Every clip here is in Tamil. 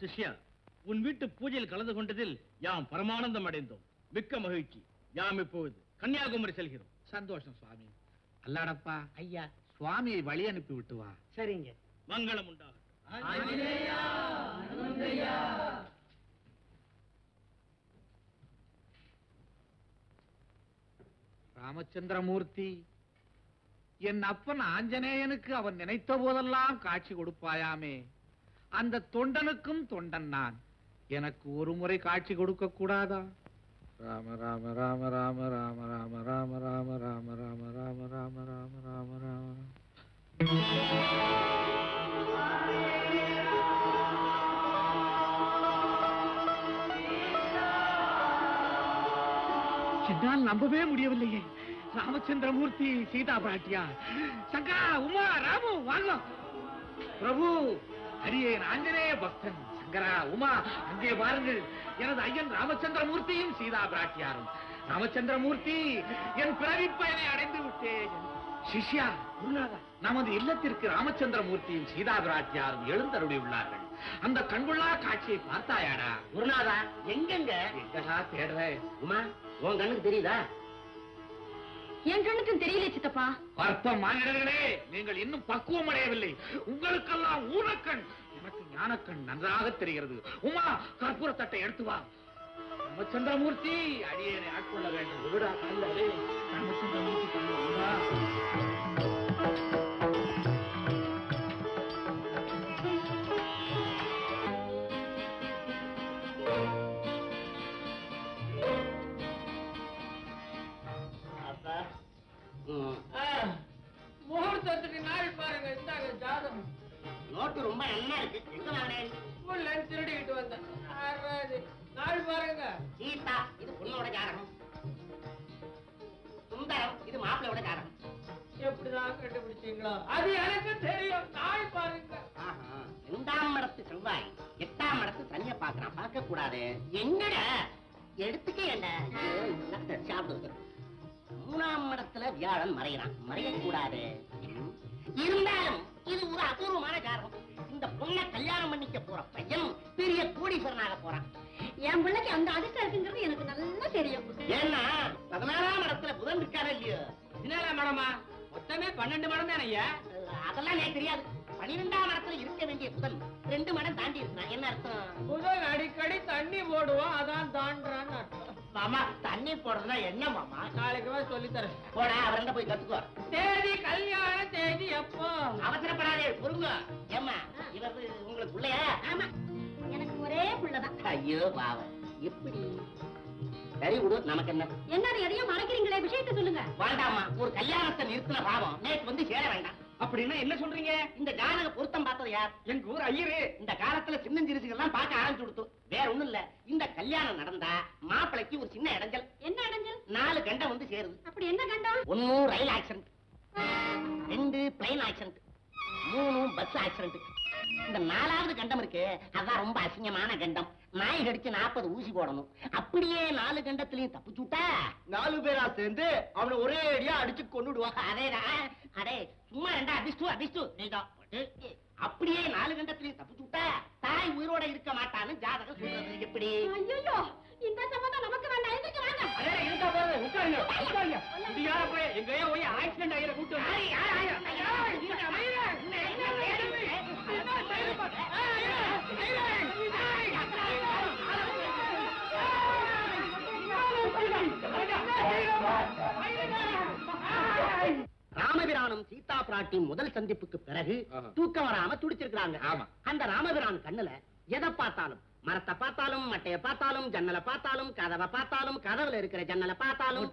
சிஷ்யா, உன் வீட்டு பூஜையில் கலந்து கொண்டதில் யாம் பரமானந்தம் அடைந்தோம். மிக்க மகிழ்ச்சி. யாம் இப்போது கன்னியாகுமரி செல்கிறோம். சந்தோஷம் சுவாமி. அல்லாடப்பா, ஐயா, சுவாமியை வழி அனுப்பி விட்டு வா. சரிங்க. மங்களம் உண்டாகட்டும். ராமச்சந்திரமூர்த்தி, என் அப்பன் ஆஞ்சநேயனுக்கு அவன் நினைத்த போதெல்லாம் காட்சி கொடுப்பாயாமே, அந்த தொண்டனுக்கும் தொண்டன் நான். எனக்கு ஒரு முறை காட்சி கொடுக்க கூடாதா? ராம ராம ராம ராம ராம ராம ராம ராம ராம ராம ராம ராம ராம ராம ராம. என்னால் நம்பவே முடியவில்லையே. ராமச்சந்திரமூர்த்தி, சீதா பிராட்டியா, சங்கரா, உமா, ராமு, வாங்க. பிரபு, அரியேன் ஆஞ்சநேய பக்தன். சங்கரா, உமா, அங்கே பாருங்கள். எனது ஐயன் ராமச்சந்திரமூர்த்தியும் சீதா பிராட்டியாரும். ராமச்சந்திரமூர்த்தி, என் பிறவி பயனை அடைந்து விட்டேன். சிஷ்யா, நமது இல்லத்திற்கு ராமச்சந்திரமூர்த்தியும் சீதா பிராட்டியாரும் எழுந்தருளி உள்ளார்கள். அந்த கண்கொள்ளா காட்சியை பார்த்தாயாடா? குருநாதா, எங்கெங்க எங்கடா தேடுற? உமா, உன் கண்ணுக்கு தெரியுதா? என் கண்ணுக்கும் தெரியல சித்தப்பா. அற்பம் மாநிலர்களே, நீங்கள் இன்னும் பக்குவம் அடையவில்லை. உங்களுக்கெல்லாம் ஊனக்கண், எனக்கு ஞானக்கண் நன்றாக தெரிகிறது. உமா, கற்பூர தட்டை எடுத்து வா. ராமச்சந்திரமூர்த்தி, அடியேனை ஆட்கொள்ள வேண்டும். விடா கல்லே. ராமச்சந்திரமூர்த்தி கண்ணு, உமா. முகூர்த்தத்துக்கு நாள் பாருங்க. இந்தாங்க ஜாதகம். நோட்டு ரொம்ப நல்லா இருக்கு. எங்க வாங்கினேன்? ஸ்கூல்ல திருடிக்கிட்டு வந்தேன். நாள் பாருங்க. சீதா, இது பொண்ணோட ஜாதகம். சுந்தரம், இது மாப்பிள்ளையோட ஜாதகம். எப்படிதான் கண்டுபிடிச்சீங்களா? அது எனக்கு தெரியும். நாள் பாருங்க. 2ஆம் இடத்து செவ்வாய் 8ஆம் இடத்து சனிய பாக்குறான். பார்க்க கூடாது. என்னடா எடுத்துக்க என்ன சாப்பிடுறது. 3ஆம் இடத்துல வியாழன் மறைகிறான். மறையக்கூடாது. இருந்தாலும் இது ஒரு அபூர்வமான காரணம். இந்த பொண்ணை கல்யாணம் பண்ணிக்க போற பையன் பெரிய கோடீஸ்வரனாக போறான். என் பிள்ளைக்கு அந்த அதிர்ஷ்டம் இருக்குங்கிறது எனக்கு நல்லா தெரியும். ஏன்னா 14ஆம் இடத்துல புதன் இருக்காரு இல்லையோ? 14ஆம் இடமா? மொத்தமே 12 மடம் தானே ஐயா? அதெல்லாம் எனக்கு தெரியாது. 12ஆம் இடத்துல இருக்க வேண்டிய புதன் 2 மடம் தாண்டி இருக்கிறான். என்ன அர்த்தம்? புதன் அடிக்கடி தண்ணி போடுவோம், அதான் தாண்டான்னு அர்த்தம். மாமா, தண்ணி போடுறதா என்ன மாமா? நாளைக்கு சொல்லி தரேன். போட, அவர்கிட்ட போய் கத்துக்கோ. தேதி, கல்யாண தேதி எப்போ? அவசரப்படாதே, பொறுங்க. ஏம்மா, இவர் உங்களுக்கு பிள்ளையா? ஆமா, எனக்கு ஒரே புள்ளதான். ஐயோ பாவம், எப்படி? சரி விடு, நமக்கு என்ன? என்ன எதையும் மறைக்கிறீங்களே, விஷயத்தை சொல்லுங்க. வேண்டாமா, ஒரு கல்யாணத்தை நிறுத்தின பாவம் நேற்று வந்து சேர வேண்டாம். அப்படின்னா என்ன சொல்றீங்க? இந்த ஜாதக பொருத்தம் பார்த்தது யார்? எங்க ஊர் ஐயரு. இந்த காலத்துல சின்னஞ்சிறுசுகள்லாம் பார்க்க ஆரம்பிச்சு கொடுத்து. வேற ஒண்ணும் இல்ல, இந்த கல்யாணம் நடந்தா மாப்பிளைக்கு ஒரு சின்ன இடைஞ்சல். என்ன இடைஞ்சல்? 4 கண்டம் வந்து சேருது. அப்படி என்ன கண்டம்? 1 rail accident, 2 plane accident, 3 bus accident. இந்த 4வது கண்டம் இருக்கு, அதான் ரொம்ப அசிங்கமான கண்டம். நாய் கடிச்சு 40 ஊசி போடணும். அப்படியே 4 கண்டத்திலையும் தப்பிச்சுட்டா 4 பேரா சேர்ந்து அவனை ஒரே அடியா அடிச்சு கொண்டுடுவாங்க. அதேதான். அடே சும்மா ரெண்டா அபிஷ்டு அப்படியே 4 கண்டத்திலையும் தப்பிச்சுட்டா தாய் உயிரோட இருக்க மாட்டான்னு ஜாதகம் சொல்றது. எப்படி? ஐயோ, இந்த சம்பந்தம் நமக்கு வேண்டாம். எதுக்கு வாங்க? அதே இருக்கா பாரு. உட்காருங்க, உட்காருங்க. முடியாத போய் எங்கேயோ போய் ஆக்சிடென்ட் ஆகிற கூட்டம். ராமபிரானும் சீதா பிராட்டி முதல் சந்திப்புக்கு பிறகு தூக்கம் வராம துடிச்சிருக்காங்க. அந்த ராமபிரான் கண்ணுல எதை பார்த்தாலும், மரத்தை பார்த்தாலும், மட்டைய பார்த்தாலும், ஜன்னலை பார்த்தாலும், கதவை பார்த்தாலும், கதவுல இருக்கிற ஜன்னலை பார்த்தாலும்,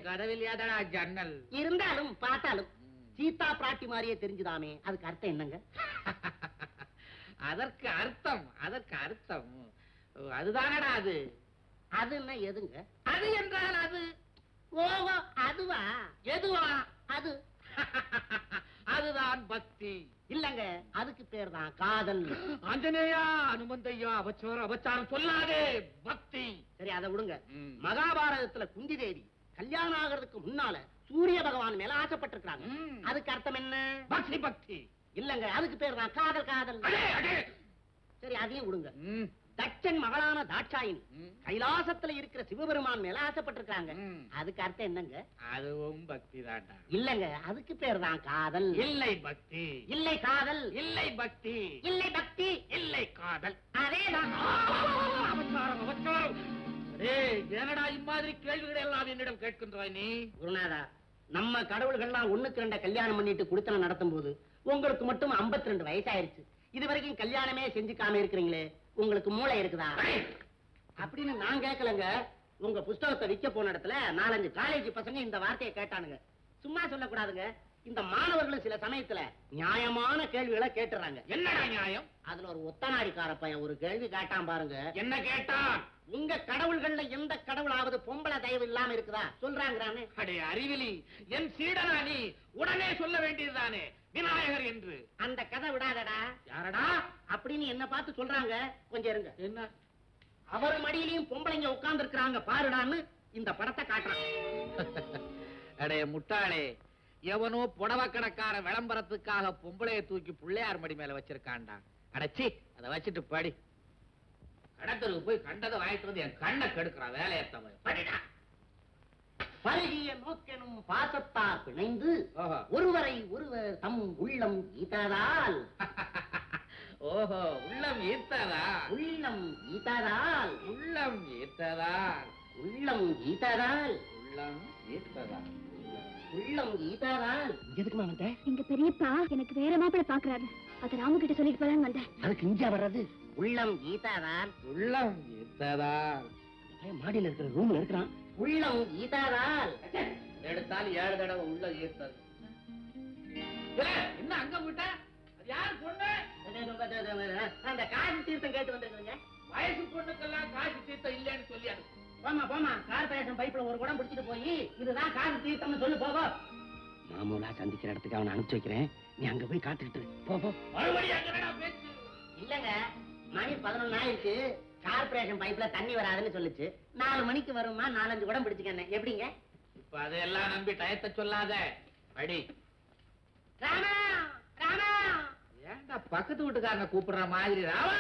கதவில் ஏதடா ஜன்னல் இருந்தாலும் பார்த்தாலும் சீதா பிராட்டி மாதிரியே தெரிஞ்சுதாமே. அதுக்கு அர்த்தம் என்னங்க? அதற்கு அர்த்தம் அதுதானடா. அது என்ன? எதுங்க? அது என்றால் அது. ஓவோ, அதுவா? எதுவா? அது அதுதான் பக்தி. இல்லங்க, அதுக்கு பேர் தான் காதல். ஆஞ்சநேயா, அனுமந்தையா, அபச்சாரம் சொல்லாதே. பக்தி. சரி, அதை விடுங்க. மகாபாரதத்துல குந்தி தேவி கல்யாணம் ஆகிறதுக்கு முன்னால சூரிய பகவான் மேல ஆசைப்பட்டிருக்காங்க. அதுக்கு அர்த்தம் என்ன? பக்தி. இல்லங்க, அதுக்கு பேர் தான் காதல். சரி அதையும் விடுங்க. ம், தட்சன் மகளான தாட்சாயினி ம். கைலாசத்துல இருக்கிற சிவபெருமான் மேல ஆசைப்பட்டிருக்காங்க. ம். அதுக்கு அர்த்தம் என்னங்க? அதுவும் பக்தி தாண்டா. இல்லங்க, அதுக்கு பேர் தான் காதல். இல்லை பக்தி, இல்லை காதல், இல்லை பக்தி, இல்லை பக்தி, இல்லை காதல். அதேதான். அவசாரம் அவசாரம். டேய், என்னடா இம்மாதிரி கேள்விகளை எல்லாம் என்னிடம் கேட்கின்றாய் நீ? குருநாதா, நம்ம கடவுள்கள்லாம் ஒண்ணுக்கு ரெண்ட கல்யாணம் பண்ணிட்டு குடுத்தனம் நடத்தும் போது உங்களுக்கு மட்டும் 52 வயசாயிருச்சு. இது வரைக்கும் கல்யாணமே செஞ்சுக்காம இருக்கிறீங்களே, உங்களுக்கு மூளை இருக்குதா அப்படின்னு நான் கேட்கலங்க. உங்க புஸ்தகத்தை விற்க போன இடத்துல 4-5 காலேஜ் பசங்க இந்த வார்த்தையை கேட்டானுங்க. சும்மா சொல்லக்கூடாதுங்க. இந்த மாணவர்களும் சில சமயத்துல நியாயமான கேள்விகளை கேட்டுறாங்க. என்னடா நியாயம்? அதுல ஒரு ஒத்தநாடிக்கார பையன் ஒரு கேள்வி கேட்டான் பாருங்க. என்ன கேட்டான்? உங்க கடவுள்கள்ல எந்த கடவுளாவது பொம்பளை தயவு இல்லாம இருக்குதா சொல்றாங்கறானே. அடே அறிவிலி, என் சீடனா நீ? உடனே சொல்ல வேண்டியதுதானே விநாயகர் என்று. அந்த கதை விடாதடா. யாரடா? அப்படின்னு என்ன பார்த்து சொல்றாங்க. கொஞ்சம் இருங்க. என்ன? அவர் மடியிலையும் பொம்பளைங்க உட்கார்ந்து இருக்கிறாங்க பாருடான்னு இந்த படத்தை காட்டுறான். அடே முட்டாளே, எவனோ புடவை கடைக்கார விளம்பரத்துக்காக பொம்பளைய தூக்கி பிள்ளையார் மடி மேல வச்சிருக்கான்டா. அடச்சி, அதை வச்சுட்டு படி. கடத்தருக்கு போய் கண்டதை வாங்கிட்டு வந்து என் கண்ணை கெடுக்கிறான். வேலையத்தவன் படிடா. பருகிய நோக்கெனும் பாசத்தா பிணைந்து ஓஹோ. ஒருவரை ஒருவர் தம் உள்ளம் ஈட்டதால் ஓஹோ, உள்ளம் ஈர்த்ததா? உள்ளம் ஈட்டதால் உள்ளம் ஈர்த்ததா? உள்ளம் ஈட்டதால் உள்ளம் ஈர்த்ததா? உள்ளம் ஈட்டதால். எதுக்குமா வந்த? எங்க பெரியப்பா எனக்கு வேற மாப்பிள்ளை பாக்குறாரு. அது ராமு கிட்ட சொல்லிட்டு போலான்னு வந்தேன். அதுக்கு இஞ்சா வர்றது. உள்ளம் ஈட்டதால். உள்ளம் ஈர்த்ததா? மாடியில இருக்கிற ரூம்ல இருக்கிறான். உள்ளம் ஈட்டதால். எடுத்தால் 7 தடவை உள்ள ஈர்த்தது. என்ன அங்க விட்ட? அது யார் பொண்ணு? அந்த காசு தீர்த்தம் கேட்டு வந்திருக்கீங்க. வயசு பொண்ணுக்கெல்லாம் காசு தீர்த்தம் இல்லைன்னு சொல்லி அனுப்பு. போமா போமா, கார்பரேஷன் பைப்ல ஒரு குடம் பிடிச்சிட்டு போய் இதுதான் காசு தீர்த்தம்னு சொல்லு போகோ. மாமூலா சந்திக்கிற இடத்துக்கு அவனை அனுப்பிச்சு வைக்கிறேன். நீ அங்க போய் காத்துக்கிட்டு போ. மறுபடியும் அங்க வேணா பேச்சு. இல்லங்க, மணி 11 ஆயிடுச்சு. கார்பரேஷன் பைப்ல தண்ணி வராதுன்னு சொல்லுச்சு. 4 மணிக்கு வருமா 4-5 குடம் பிடிச்சுக்கண்ணே. எப்படிங்க? இப்ப அதையெல்லாம் நம்பி டயத்தை சொல்லாத. படி. ராமா ராமா. ஏன்டா பக்கத்து வீட்டுக்காரங்க கூப்பிடுற மாதிரி ராவா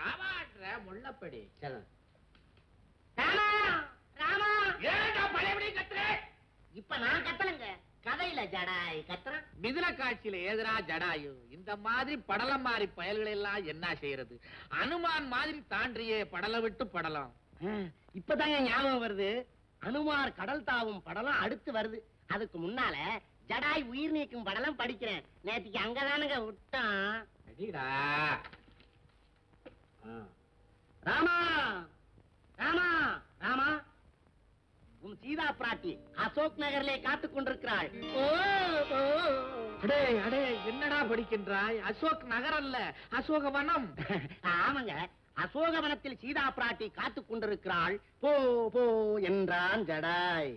ராவான்ற முள்ளப்படி. ராமா ராமா. ஏன்டா பழையபடி கத்துற? இப்ப நான் கத்தலங்க, கதையில ஜடாய் கத்துறான். மிதுன காட்சியில ஏதுரா ஜடாயு. இந்த மாதிரி படலம் மாறி பயல்களை எல்லாம் என்ன செய்யறது? அனுமான் மாதிரி தாண்டியே படலை விட்டு படலாம். இப்பதாங்க ஞாபகம் வருது. அனுமார் கடல் தாவும் படலம் அடுத்து வருது. அதுக்கு முன்னால ஜடாய் உயிர் நீக்கும் படலம் படிக்கிறேன். நேற்றுக்கு அங்கதானுங்க விட்டான். அடிடா. ராமா ராமா ராமா, உன் சீதா பிராட்டி அசோக் நகரிலே காத்துக் கொண்டிருக்கிறாள். ஓ, ஓ. அடே அடே, என்னடா படிக்கின்றாய்? அசோக் நகர் அல்ல, அசோகவனம். ஆமாங்க, அசோகவனத்தில் சீதா பிராட்டி காத்துக் கொண்டிருக்கிறாள். போ போ என்றான் ஜடாய்.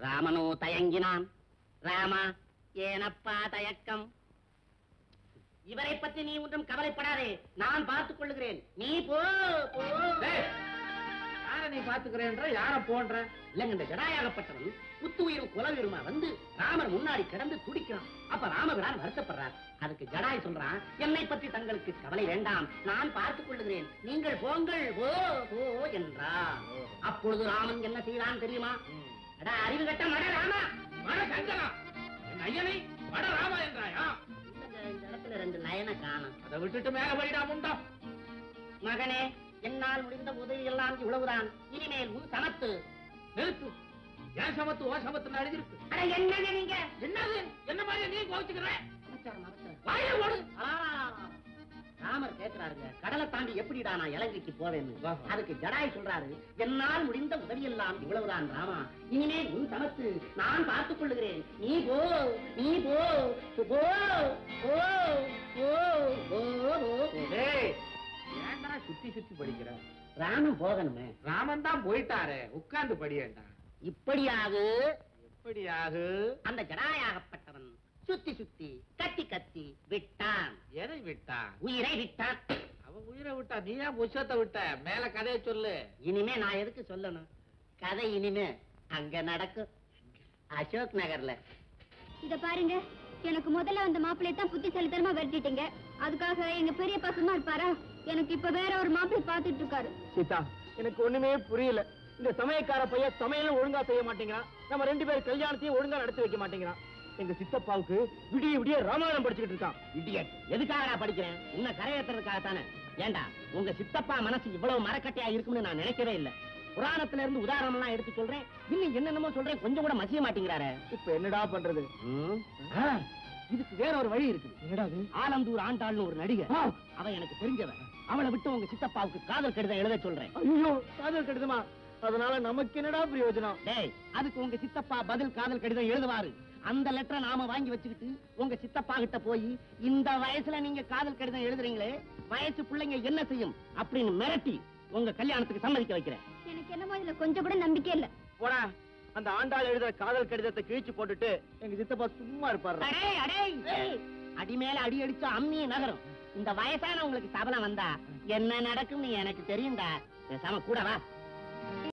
ராமனோ தயங்கினான். ராமா, ஏனப்பா தயக்கம்? இவரை பற்றி நீ ஒன்றும் கவலைப்படாதே, நான் பார்த்துக் கொள்ளுகிறேன். நீ போ போ. யார நீ பாத்துக்கிறேன்ற? யார போன்ற? இல்லங்க, இந்த ஜடாயாகப்பட்டவன் புத்துயிரும் குலவீருமா வந்து ராமர் முன்னாடி கிடந்து துடிக்கிறான். அப்ப ராமபிரான் வருத்தப்படுறார். அதுக்கு ஜடாய் சொல்றான், என்னை பற்றி தங்களுக்கு கவலை வேண்டாம், நான் பார்த்துக் கொள்ளுகிறேன், நீங்கள் போங்கள் போ போ என்றார். அப்பொழுது ராமன் என்ன செய்யறான் தெரியுமா? அடா அறிவு கட்ட மட ராமா, மட சங்கரா, என் ஐயனை மட ராமா என்றாயா? இந்த இடத்துல 2 லயனை காணும். அதை விட்டுட்டு மேல போயிடா முண்டா. மகனே, என்னால் முடிந்த உதவி எல்லாம் இவ்வளவுதான். இனிமேல் உன் சமத்து. நிறுத்து. ஏன் சமத்து ஓ சமத்து எழுதிருக்கு. அட என்னங்க நீங்க? என்னது? என்ன மாதிரி நீ கோவிச்சுக்கிற? வாயை ஓடு. ராமர் கேட்கிறாருங்க, கடலை தாண்டி எப்படிடா நான் இலங்கைக்கு போவேன்னு. அதுக்கு ஜடாய் சொல்றாரு, என்னால் முடிந்த உதவி எல்லாம் இவ்வளவுதான் ராமா, இனிமேல் உன் சமத்து, நான் பார்த்துக் கொள்ளுகிறேன், நீ போ நீ போ போ போ போ போ. டேய், ஏன்டா சுத்தி சுத்தி படிக்கிற? ராமன் போகணுமே. ராமன் தான் போயிட்டாரே, உட்கார்ந்து படியேண்டா. இப்படியாக எப்படியாக அந்த ஜடாயாகப்பட்டவன் சுத்தி சுத்தி கத்தி கத்தி விட்டான். எதை விட்டான்? உயிரை விட்டான். அவன் உயிரை விட்டா, நீ ஏன் புஷத்தை விட்ட? மேல கதையை சொல்லு. இனிமே நான் எதுக்கு சொல்லணும்? கதை இனிமே அங்க நடக்கும், அசோக் நகர்ல. இத பாருங்க, எனக்கு முதல்ல அந்த மாப்பிள்ளைய தான் புத்திசாலித்தனமா விரட்டிட்டீங்க. அதுக்காக எங்க பெரியப்பா சும்மா இருப்பாரா? எனக்கு இப்ப வேற ஒரு மாப்பிள்ளை பாத்துட்டு இருக்காரு. சீதா, எனக்கு ஒண்ணுமே புரியல. இந்த சமயக்கார பையன் சமையலும் ஒழுங்கா செய்ய மாட்டேங்கிறான். நம்ம 2 பேர் கல்யாணத்தையும் ஒழுங்கா நடத்தி வைக்க மாட்டேங்கிறான். எங்க சித்தப்பாவுக்கு விடிய விடிய ராமாயணம் படிச்சுக்கிட்டு இருக்கான். இடியட், எதுக்காக நான் படிக்கிறேன்? இன்னும் கரையேற்றுறதுக்காக தானே. ஏண்டா, உங்க சித்தப்பா மனசு இவ்வளவு மரக்கட்டையா இருக்கும்னு நான் நினைக்கவே இல்லை. புராணத்துல இருந்து உதாரணம் எல்லாம் எடுத்து சொல்றேன், இன்னும் என்னென்னமோ சொல்றேன், கொஞ்சம் கூட மசிய மாட்டேங்கிறாரு. இப்ப என்னடா பண்றது? இதுக்கு வேற ஒரு வழி இருக்கு. என்னடா அது? ஆலந்தூர் ஆண்டாள்னு ஒரு நடிகை, அவ எனக்கு தெரிஞ்சவன். அவளை விட்டு உங்க சித்தப்பாவுக்கு காதல் கடிதம் எழுத சொல்றேன். ஐயோ, காதல் கடிதமா? அதனால நமக்கு என்னடா பிரயோஜனம்? டேய், அதுக்கு உங்க சித்தப்பா பதில் காதல் கடிதம் எழுதுவாரு. அந்த லெட்டரை நாம வாங்கி வச்சுக்கிட்டு உங்க சித்தப்பா கிட்ட போய், இந்த வயசுல நீங்க காதல் கடிதம் எழுதுறீங்களே, வயசு பிள்ளைங்க என்ன செய்யும் அப்படின்னு மிரட்டி உங்க கல்யாணத்துக்கு சம்மதிக்க வைக்கிறேன். எனக்கு என்னமோ இதுல கொஞ்சம் கூட நம்பிக்கை இல்ல. போடா, அந்த ஆண்டாள் எழுதுற காதல் கடிதத்தை கிழிச்சு போட்டுட்டு எங்க சித்தப்பா சும்மா இருப்பாரு. அடேய், அடேய், ஏய், அடி மேல அடி அடிச்சா அம்மிய நகரும். இந்த வயசான உங்களுக்கு சபலம் வந்தா என்ன நடக்கும்னு எனக்கு தெரியும்டா. பேசாம கூட வா.